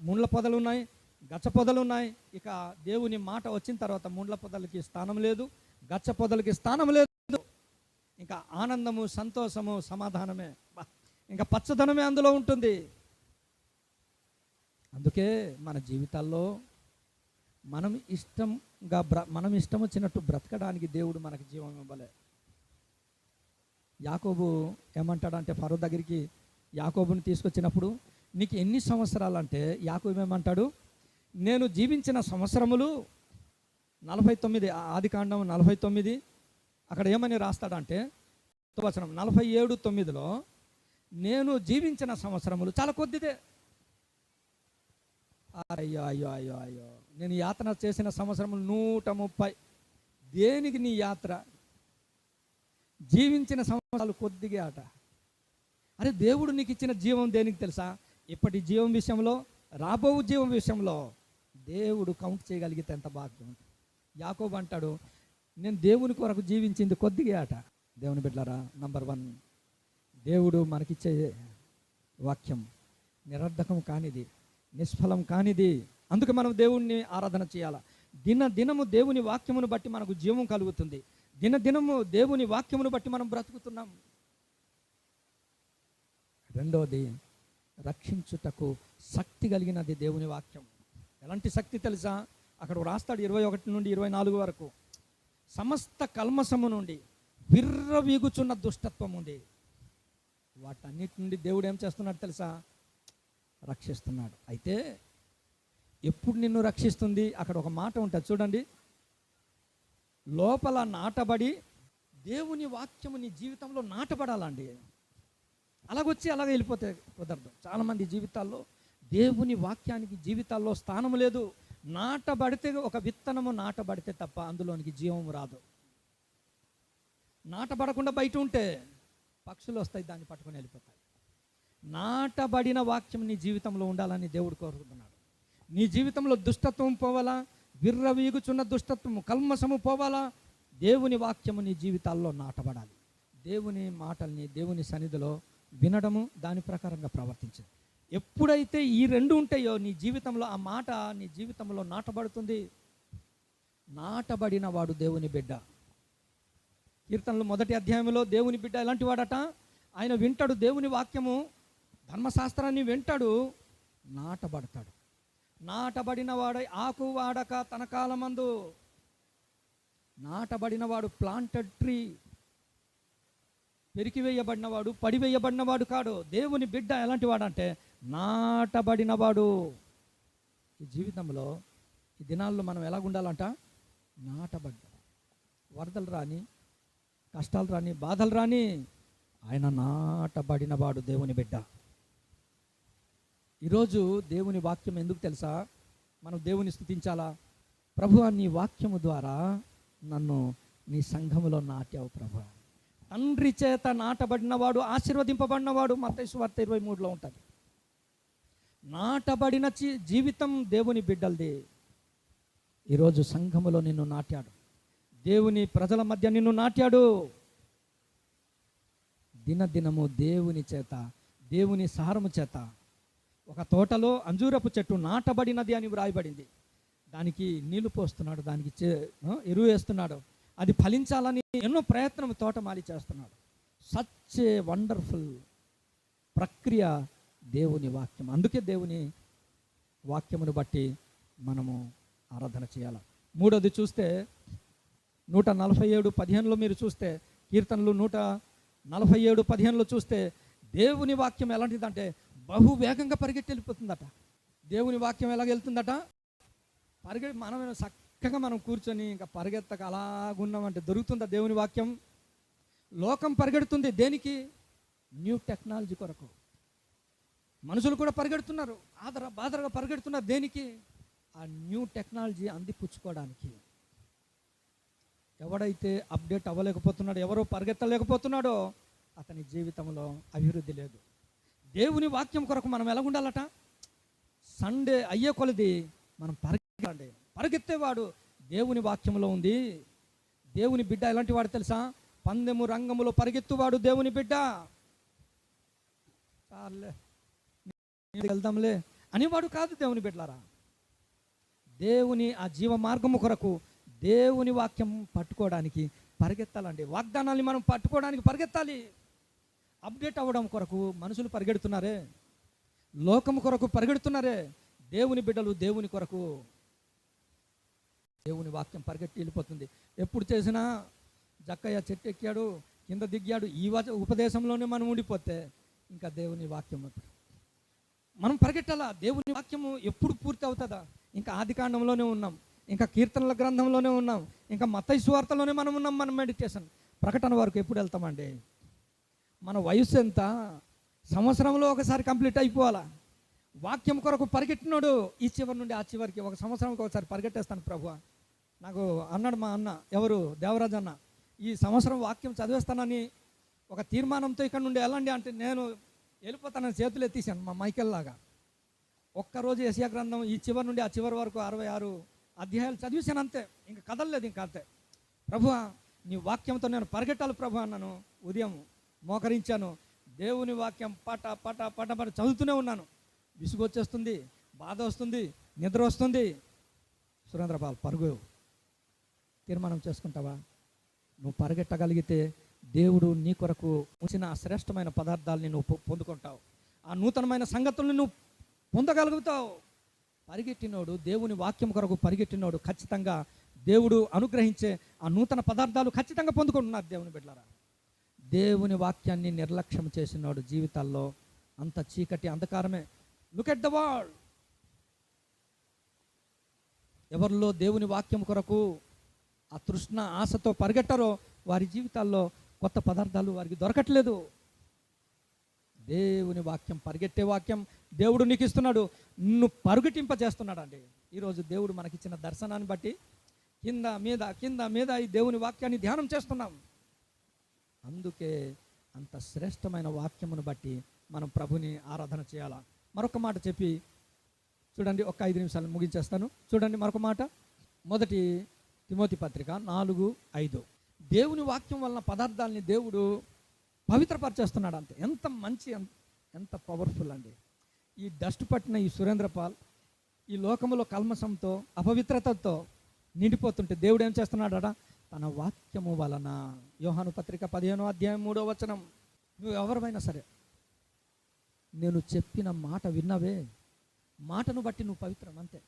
ముండ్ల పొదలు ఉన్నాయి, గచ్చ పొదలు ఉన్నాయి. ఇక దేవుని మాట వచ్చిన తర్వాత ముండ్ల పొదలకి స్థానం లేదు, గచ్చ పొదలకి స్థానం లేదు. ఇంకా ఆనందము, సంతోషము, సమాధానమే, ఇంకా పచ్చదనమే అందులో ఉంటుంది. అందుకే మన జీవితాల్లో మనం ఇష్టం వచ్చినట్టు బ్రతకడానికి దేవుడు మనకి జీవం ఇవ్వలే. యాకోబు ఏమంటాడంటే ఫరో దగ్గరికి యాకోబుని తీసుకొచ్చినప్పుడు నీకు ఎన్ని సంవత్సరాలు అంటే, యాకోబు ఏమంటాడు? నేను జీవించిన సంవత్సరములు 49. ఆదికాండం 49 అక్కడ ఏమని రాస్తాడంటే వచనం 47:9లో నేను జీవించిన సంవత్సరములు చాలా కొద్దిదే. అయ్యో అయ్యో అయ్యో అయ్యో, నేను యాత్ర చేసిన సంవత్సరములు 130. దేనికి నీ యాత్ర? జీవించిన సంవత్సరాలు కొద్దిగా అట. అరే, దేవుడు నీకు ఇచ్చిన జీవం దేనికి తెలుసా? ఇప్పటి జీవం విషయంలో, రాబో జీవం విషయంలో దేవుడు కౌంట్ చేయగలిగితే ఎంత భాగ్యం. యాకోబు అంటాడు, నేను దేవుని కొరకు జీవించింది కొద్దిగా అట. దేవుని బిడ్డలారా, నంబర్ 1, దేవుడు మనకిచ్చే వాక్యం నిరర్ధకం కానిది, నిష్ఫలం కానిది అందుకే మనం దేవుణ్ణి ఆరాధన చేయాలి. దినము దేవుని వాక్యమును బట్టి మనకు జీవం కలుగుతుంది. దినము దేవుని వాక్యమును బట్టి మనం బ్రతుకుతున్నాం. రెండవది, రక్షించుటకు శక్తి కలిగినది దేవుని వాక్యం. ఎలాంటి శక్తి తెలుసా? అక్కడ రాస్తాడు 21 నుండి 24 వరకు. సమస్త కల్మసము నుండి విర్రవీగుచున్న దుష్టత్వం ఉంది, వాటన్నిటి నుండి దేవుడు ఏం చేస్తున్నాడు తెలుసా? రక్షిస్తున్నాడు. అయితే ఎప్పుడు నిన్ను రక్షిస్తుంది? అక్కడ ఒక మాట ఉంటుంది చూడండి, లోపల నాటబడి దేవుని వాక్యము నీ జీవితంలో నాటబడాలండి. అలాగొచ్చి అలాగే వెళ్ళిపోతే కుదరదు. చాలామంది జీవితాల్లో దేవుని వాక్యానికి జీవితాల్లో స్థానం లేదు. నాటబడితే ఒక విత్తనము నాటబడితే తప్ప అందులోనికి జీవం రాదు. నాటబడకుండా బయట ఉంటే పక్షులు వస్తాయి, దాన్ని పట్టుకొని వెళ్ళిపోతాయి. నాటబడిన వాక్యం నీ జీవితంలో ఉండాలని దేవుడు కోరుకుంటున్నాడు. నీ జీవితంలో దుష్టత్వం పోవాలా, విర్రవీగుచున్న దుష్టత్వము కల్మసము పోవాలా, దేవుని వాక్యము నీ జీవితాల్లో నాటబడాలి. దేవుని మాటల్ని దేవుని సన్నిధిలో వినడము, దాని ప్రకారంగా ప్రవర్తించదు. ఎప్పుడైతే ఈ రెండు ఉంటాయో నీ జీవితంలో, ఆ మాట నీ జీవితంలో నాటబడుతుంది. నాటబడిన వాడు దేవుని బిడ్డ. కీర్తనలు 1వ అధ్యాయంలో దేవుని బిడ్డ ఎలాంటి వాడట? ఆయన వింటాడు దేవుని వాక్యము, ధర్మశాస్త్రాన్ని వింటాడు, నాటబడతాడు. నాటబడిన వాడై ఆకు వాడక తన కాలమందు. నాటబడినవాడు ప్లాంటెడ్ ట్రీ, పెరికివేయబడినవాడు, పడివేయబడినవాడు కాడు. దేవుని బిడ్డ ఎలాంటి వాడంటే నాటబడినవాడు. ఈ జీవితంలో ఈ దినాల్లో మనం ఎలాగుండాలంట? నాటబడ్డ. వరదలు రాని, కష్టాలు రాని, బాధలు రాని, ఆయన నాటబడినవాడు దేవుని బిడ్డ. ఈరోజు దేవుని వాక్యం ఎందుకు తెలుసా? మనం దేవుని స్తుతించాలా? ప్రభువా, నీ వాక్యము ద్వారా నన్ను నీ సంఘములో నాటావు ప్రభువా. తండ్రి చేత నాటబడినవాడు ఆశీర్వదింపబడినవాడు, మత్తయి సువార్త 23లో ఉంటుంది. నాటబడిన జీవితం దేవుని బిడ్డలది. ఈరోజు సంఘములో నిన్ను నాటాడు, దేవుని ప్రజల మధ్య నిన్ను నాటాడు. దినదినము దేవుని చేత, దేవుని సారము చేత. ఒక తోటలో అంజూరపు చెట్టు నాటబడినది అని వ్రాయబడింది. దానికి నీళ్లు పోస్తున్నాడు, దానికి ఎరువు వేస్తున్నాడు, అది ఫలించాలని ఎన్నో ప్రయత్నం తోటమాలి చేస్తున్నాడు. సచ్ ఏ వండర్ఫుల్ ప్రక్రియ దేవుని వాక్యం. అందుకే దేవుని వాక్యమును బట్టి మనము ఆరాధన చేయాలి. మూడోది చూస్తే 147:15లో మీరు చూస్తే, కీర్తనలు 147:15లో చూస్తే దేవుని వాక్యం ఎలాంటిదంటే బహు వేగంగా పరిగెట్టి వెళ్ళిపోతుందట. దేవుని వాక్యం ఎలాగ వెళ్తుందట? మనం చక్కగా మనం కూర్చొని ఇంకా పరిగెత్తక అలాగున్నామంటే దొరుకుతుందా దేవుని వాక్యం? లోకం పరిగెడుతుంది దేనికి? న్యూ టెక్నాలజీ కొరకు. మనుషులు కూడా పరిగెడుతున్నారు, బాధరగా పరిగెడుతున్నారు దేనికి? ఆ న్యూ టెక్నాలజీ అందిపుచ్చుకోవడానికి. ఎవడైతే అప్డేట్ అవ్వలేకపోతున్నాడో, ఎవరో పరిగెత్తలేకపోతున్నాడో అతని జీవితంలో అభివృద్ధి లేదు. దేవుని వాక్యం కొరకు మనం ఎలా ఉండాలట? సండే అయ్యే కొలది మనం పరిగెత్తాలి. పరిగెత్తేవాడు దేవుని వాక్యంలో ఉంది. దేవుని బిడ్డ ఎలాంటి వాడు తెలుసా? పందెము రంగములో పరిగెత్తువాడు దేవుని బిడ్డ. చాలే వెళ్దాంలే అనేవాడు కాదు దేవుని బిడ్డలారా. దేవుని ఆ జీవ మార్గము కొరకు దేవుని వాక్యం పట్టుకోవడానికి పరిగెత్తాలండి. వాగ్దానాన్ని మనం పట్టుకోవడానికి పరిగెత్తాలి. అప్డేట్ అవ్వడం కొరకు మనుషులు పరిగెడుతున్నారే, లోకము కొరకు పరిగెడుతున్నారే. దేవుని బిడ్డలు దేవుని కొరకు, దేవుని వాక్యం పరిగెట్టి వెళ్ళిపోతుంది. ఎప్పుడు చేసినా జక్కయ్య చెట్టు ఎక్కాడు, కింద దిగాడు, ఈ ఉపదేశంలోనే మనం ఉండిపోతే ఇంకా దేవుని వాక్యం మనం పరిగెట్టాలా. దేవుని వాక్యము ఎప్పుడు పూర్తి అవుతుందా? ఇంకా ఆదికాండంలోనే ఉన్నాం, ఇంకా కీర్తనల గ్రంథంలోనే ఉన్నాం, ఇంకా మత్తయి సువార్తలోనే మనం ఉన్నాం. మనం మెడిటేషన్ ప్రకటన వరకు ఎప్పుడు వెళ్తామండి? మన వయసు ఎంత? సంవత్సరంలో ఒకసారి కంప్లీట్ అయిపోవాలా. వాక్యం కొరకు పరిగెట్టినాడు ఈ చివరి నుండి ఆ చివరికి. ఒక సంవత్సరంకి ఒకసారి పరిగెట్టేస్తాను ప్రభువా. నాకు అన్నాడు మా అన్న, ఎవరు దేవరాజు అన్న, ఈ సంవత్సరం వాక్యం చదివేస్తానని ఒక తీర్మానంతో ఇక్కడ నుండి వెళ్ళండి అంటే నేను వెళ్ళిపోతానని చేతులు ఎత్తేసాను మా మైకేల్ లాగా. ఒక్కరోజు యెషయా గ్రంథం ఈ చివరి నుండి ఆ చివరి వరకు 66 అధ్యాయాలు చదివేశాను అంతే. ఇంకా కదలలేదు, ఇంకా అంతే. ప్రభువా, నీ వాక్యంతో నేను పరిగెట్టాలి ప్రభు అన్నాను. ఉదయం మోకరించాను, దేవుని వాక్యం పట పట పట పట చదువుతూనే ఉన్నాను. విసుగు వచ్చేస్తుంది, బాధ వస్తుంది, నిద్ర వస్తుంది, సురేంద్రపాల్ పరుగు తీర్మానం చేసుకుంటావా? నువ్వు పరిగెట్టగలిగితే దేవుడు నీ కొరకు ఉంచిన ఆ శ్రేష్టమైన పదార్థాలని నువ్వు పొందుకుంటావు. ఆ నూతనమైన సంగతులను నువ్వు పొందగలుగుతావు. పరిగెట్టినోడు, దేవుని వాక్యం కొరకు పరిగెట్టినోడు ఖచ్చితంగా దేవుడు అనుగ్రహించే ఆ నూతన పదార్థాలు ఖచ్చితంగా పొందుకుంటున్నారు. దేవుని బిడ్డలారా, దేవుని వాక్యాన్ని నిర్లక్ష్యం చేసినోడు జీవితాల్లో అంత చీకటి అంధకారమే. Look at the world. ఎవరిలో దేవుని వాక్యం కొరకు ఆ తృష్ణ ఆశతో పరిగెట్టారో వారి జీవితాల్లో కొత్త పదార్థాలు వారికి దొరకట్లేదు. దేవుని వాక్యం, పరిగెట్టే వాక్యం దేవుడు నీకు ఇస్తున్నాడు, నిన్ను పరుగెట్టింపజేస్తున్నాడు అండి. ఈరోజు దేవుడు మనకిచ్చిన దర్శనాన్ని బట్టి కింద మీద కింద మీద ఈ దేవుని వాక్యాన్ని ధ్యానం చేస్తున్నాం. అందుకే అంత శ్రేష్టమైన వాక్యమును బట్టి మనం ప్రభుని ఆరాధన చేయాలా. మరొక మాట చెప్పి చూడండి, ఒక 5 నిమిషాలు ముగించేస్తాను. చూడండి మరొక మాట, 1 తిమోతి పత్రిక 4:5. దేవుని వాక్యం వలన పదార్థాలని దేవుడు పవిత్రపరిచేస్తున్నాడు. అంతే. ఎంత మంచి, ఎంత పవర్ఫుల్ అండి. ఈ డస్ట్ పట్టిన ఈ సురేంద్రపాల్ ఈ లోకములో కల్మషంతో అపవిత్రతతో నిండిపోతుంటే దేవుడు ఏం చేస్తున్నాడట? తన వాక్యము వలన. యోహాను పత్రిక 15:3 నువ్వు ఎవరివైనా సరే, నేను చెప్పిన మాట విన్నవే, మాటను బట్టి నువ్వు పవిత్రం, అంతే.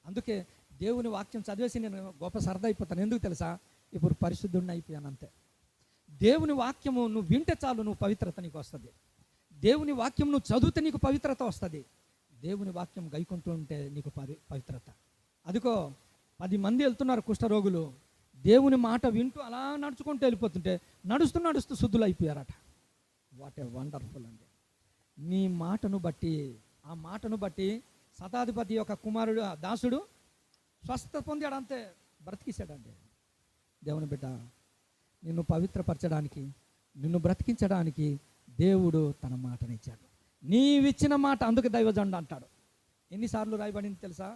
అందుకే దేవుని వాక్యం చదివేసి నేను గొప్ప సరదా అయిపోతాను. ఎందుకు తెలుసా? ఇప్పుడు పరిశుద్ధుడిని అయిపోయాను, అంతే. దేవుని వాక్యము నువ్వు వింటే చాలు, నువ్వు పవిత్రత నీకు వస్తుంది. దేవుని వాక్యం నువ్వు చదివితే నీకు పవిత్రత వస్తుంది. దేవుని వాక్యం గైకుంటూ ఉంటే నీకు పవిత్రత. అదిగో 10 మంది వెళ్తున్నారు కుష్ఠరోగులు, దేవుని మాట వింటూ అలా నడుచుకుంటూ వెళ్ళిపోతుంటే నడుస్తూ నడుస్తూ శుద్ధులు అయిపోయారట. వాట్ ఏ వండర్ఫుల్ అండి. నీ మాటను బట్టి, ఆ మాటను బట్టి శతాధిపతి యొక్క కుమారుడు దాసుడు స్వస్థత పొందాడు, అంతే. బ్రతికించాడండి. దేవుని బిడ్డ, నిన్ను పవిత్రపరచడానికి, నిన్ను బ్రతికించడానికి దేవుడు తన మాటనిచ్చాడు. నీవిచ్చిన మాట, అందుకు దైవజనుడు అంటాడు. ఎన్నిసార్లు రాయబడింది తెలుసా?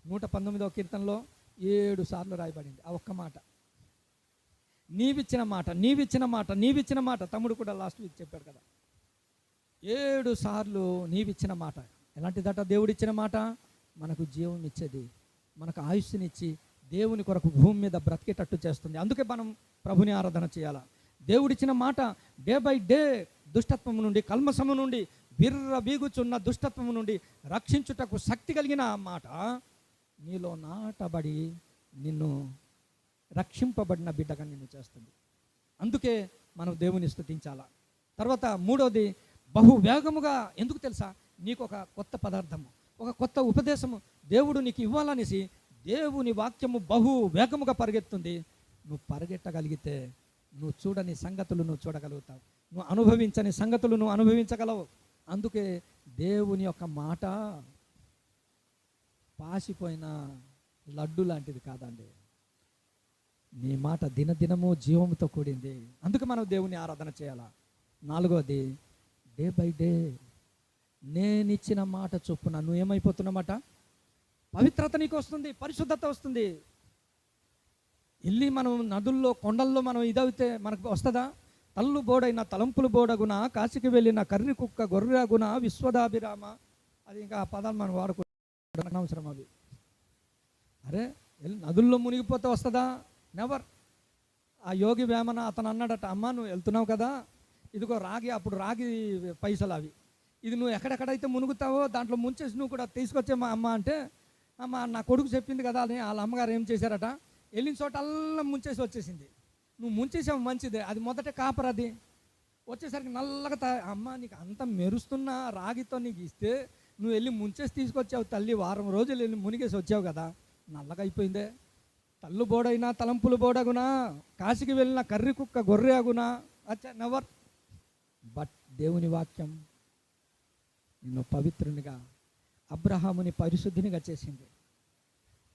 119వ కీర్తనలో 7 సార్లు రాయబడింది ఆ ఒక్క మాట. నీవిచ్చిన మాట, నీవిచ్చిన మాట, నీవిచ్చిన మాట. తమ్ముడు కూడా లాస్ట్ వీక్ చెప్పాడు కదా, 7 సార్లు నీవిచ్చిన మాట. ఎలాంటిదట? దేవుడిచ్చిన మాట మనకు జీవం ఇచ్చేది, మనకు ఆయుష్నిచ్చి దేవుని కొరకు భూమి మీద బ్రతికేటట్టు చేస్తుంది. అందుకే మనం ప్రభుని ఆరాధన చేయాలా. దేవుడిచ్చిన మాట డే బై డే దుష్టత్వము నుండి, కల్మసము నుండి, విర్రబీగుచున్న దుష్టత్వము నుండి రక్షించుటకు శక్తి కలిగిన మాట నీలో నాటబడి నిన్ను రక్షింపబడిన బిడ్డగా నిన్ను చేస్తుంది. అందుకే మనం దేవుని స్తుతించాలా. తర్వాత 3వది, బహు వేగముగా. ఎందుకు తెలుసా? నీకు ఒక కొత్త పదార్థము, ఒక కొత్త ఉపదేశము దేవుడు నీకు ఇవ్వాలనేసి దేవుని వాక్యము బహు వేగముగా పరిగెత్తుంది. నువ్వు పరిగెట్టగలిగితే నువ్వు చూడని సంగతులు నువ్వు చూడగలుగుతావు, నువ్వు అనుభవించని సంగతులు నువ్వు అనుభవించగలవు. అందుకే దేవుని యొక్క మాట పాసిపోయిన లడ్డు లాంటిది కాదండి. నీ మాట దినదినము జీవముతో కూడింది. అందుకే మనం దేవుని ఆరాధన చేయాలా. 4వది, డే బై డే నేనిచ్చిన మాట చొప్పున నువ్వు ఏమైపోతున్నమాట? పవిత్రత నీకు వస్తుంది, పరిశుద్ధత వస్తుంది. వెళ్ళి మనం నదుల్లో, కొండల్లో మనం ఇదైతే మనకు వస్తుందా? తల్లు బోడైన తలంపులు బోడగున, కాశీకి వెళ్ళిన కర్రి కుక్క గొర్రెగున, విశ్వదాభిరామ. అది ఇంకా ఆ పదాలు మనం వాడుకో అవసరం అవి. అరే నదుల్లో మునిగిపోతే వస్తుందా? నెవర్. ఆ యోగి వేమన అతను అన్నాడట, అమ్మ నువ్వు వెళ్తున్నావు కదా, ఇదిగో రాగి, అప్పుడు రాగి పైసలు అవి, ఇది నువ్వు ఎక్కడెక్కడైతే మునుగుతావో దాంట్లో ముంచేసి నువ్వు కూడా తీసుకొచ్చే మా అమ్మ అంటే, అమ్మ నా కొడుకు చెప్పింది కదా అని వాళ్ళ అమ్మగారు ఏం చేశారట, వెళ్ళిన చోట అల్లా ముంచేసి వచ్చేసింది. నువ్వు ముంచేసావు మంచిదే, అది మొదట కాపర్, అది వచ్చేసరికి నల్లగా అమ్మ నీకు అంత మెరుస్తున్న రాగితో నీకు ఇస్తే నువ్వు వెళ్ళి ముంచేసి తీసుకొచ్చావు తల్లి, వారం రోజులు వెళ్ళి మునిగేసి వచ్చావు కదా, నల్లగా అయిపోయిందే. తల్లు బోడైనా తలంపులు బోడగునా, కాశీకి వెళ్ళిన కర్రి కుక్క గొర్రె అగునా. అచ్చా నెవర్. బట్ దేవుని వాక్యం నిన్ను పవిత్రునిగా, అబ్రహాముని పరిశుద్ధునిగా చేసింది,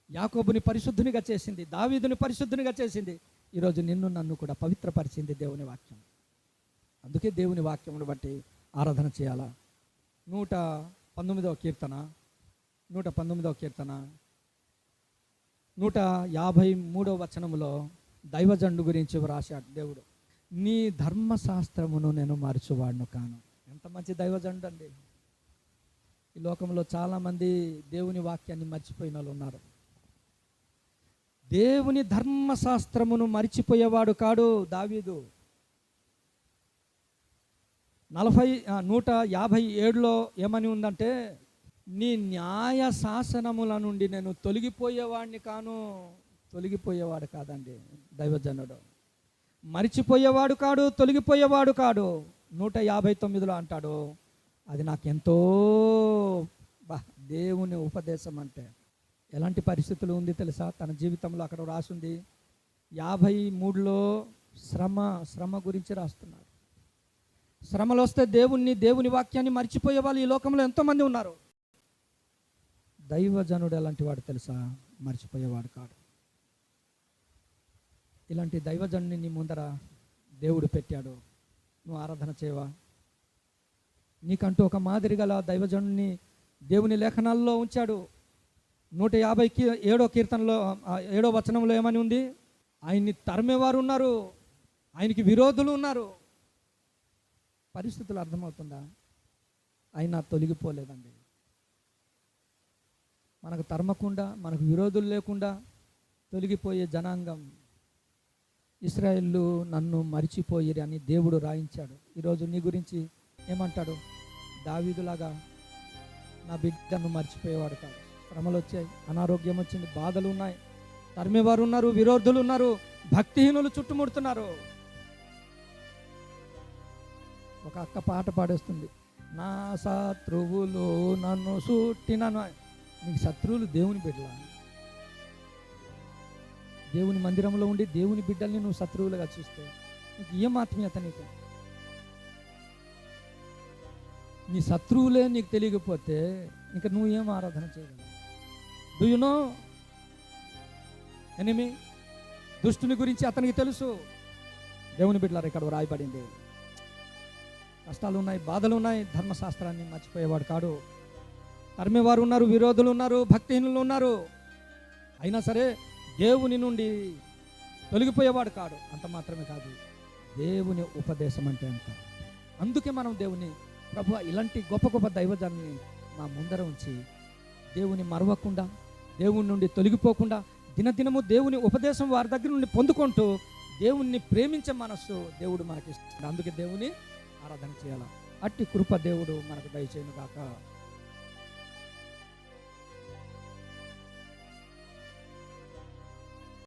యాకోబుని పరిశుద్ధునిగా చేసింది, దావీదుని పరిశుద్ధునిగా చేసింది. ఈరోజు నిన్ను నన్ను కూడా పవిత్రపరిచింది దేవుని వాక్యం. అందుకే దేవుని వాక్యమును బట్టి ఆరాధన చేయాలా. 119వ కీర్తన 153వ వచనములో దైవజండు గురించి రాశాడు దేవుడు. నీ ధర్మశాస్త్రమును నేను మరచువాడును కాను. ఎంత మంచి దైవజండు అండి. ఈ లోకంలో చాలామంది దేవుని వాక్యాన్ని మర్చిపోయిన వాళ్ళు ఉన్నారు. దేవుని ధర్మశాస్త్రమును మరిచిపోయేవాడు కాడు దావీదు. 157లో ఏమని ఉందంటే, నీ న్యాయ శాసనముల నుండి నేను తొలగిపోయేవాడిని కాను. తొలగిపోయేవాడు కాదండి దైవజనుడు, మరిచిపోయేవాడు కాడు, తొలగిపోయేవాడు కాడు. 159లో అంటాడు, అది నాకెంతో దేవుని ఉపదేశం అంటే. ఎలాంటి పరిస్థితులు ఉంది తెలుసా తన జీవితంలో? అక్కడ రాసింది 53లో శ్రమ గురించి రాస్తున్నారు. శ్రమలు వస్తే దేవుని వాక్యాన్ని మర్చిపోయే వాళ్ళు ఈ లోకంలో ఎంతోమంది ఉన్నారు. దైవజనుడు ఎలాంటి వాడు తెలుసా? మర్చిపోయేవాడు కాడు. ఇలాంటి దైవజనుని నీ ముందర దేవుడు పెట్టాడు, నువ్వు ఆరాధన చేయవా? నీకంటూ ఒక మాదిరి గల దైవజనుని దేవుని లేఖనాల్లో ఉంచాడు. 157వ కీర్తనలో 7వ వచనంలో ఏమని ఉంది? ఆయన్ని తరిమేవారు ఉన్నారు, ఆయనకి విరోధులు ఉన్నారు. పరిస్థితులు అర్థమవుతుందా? ఆయన తొలగిపోలేదండి. మనకు తరమకుండా, మనకు విరోధులు లేకుండా తొలగిపోయే జనాంగం ఇశ్రాయేలు నన్ను మరిచిపోయిరి అని దేవుడు రాయించాడు. ఈరోజు నీ గురించి ఏమంటాడు? దావీదులాగా నా బిడ్డను మర్చిపోయేవాడు కాదు. శ్రమలు వచ్చాయి, అనారోగ్యం వచ్చింది, బాధలు ఉన్నాయి, తరిమేవారు ఉన్నారు, విరోధులు ఉన్నారు, భక్తిహీనులు చుట్టుముడుతున్నారు. ఒక అక్క పాట పాడేస్తుంది, నా శత్రువులు నన్ను చుట్టినను. నీకు శత్రువులు దేవుని బిడ్డలా? దేవుని మందిరంలో ఉండి దేవుని బిడ్డల్ని నువ్వు శత్రువులుగా చూస్తే నీకు ఏం ఆత్మీయత? నీకు నీ శత్రువులే నీకు తెలియకపోతే ఇంకా నువ్వు ఏం ఆరాధన చేయగలవు? Do you know enemy? దుష్టుని గురించి అతనికి తెలుసు. దేవుని బిడ్డలారా, ఇక్కడ రాయబడింది. కష్టాలు ఉన్నాయి, బాధలు ఉన్నాయి, ధర్మశాస్త్రాన్ని మర్చిపోయేవాడు కాడు. తరిమేవారు ఉన్నారు, విరోధులు ఉన్నారు, భక్తిహీనులు ఉన్నారు. అయినా సరే దేవుని నుండి తొలగిపోయేవాడు కాడు. అంత మాత్రమే కాదు, దేవుని ఉపదేశం అంటే అంత. అందుకే మనం దేవుని ప్రభువా ఇలాంటి గొప్ప గొప్ప దైవజాన్ని మా ముందర ఉంచి దేవుని మరవకుండా, దేవుని నుండి తొలగిపోకుండా దినదినము దేవుని ఉపదేశం వారి దగ్గర నుండి పొందుకుంటూ దేవుణ్ణి ప్రేమించే మనస్సు దేవుడు మనకి ఇస్తున్నాడు. అందుకే దేవుని ఆరాధన చేయాలి. అట్టి కృప దేవుడు మనకు దయచేయును గాక.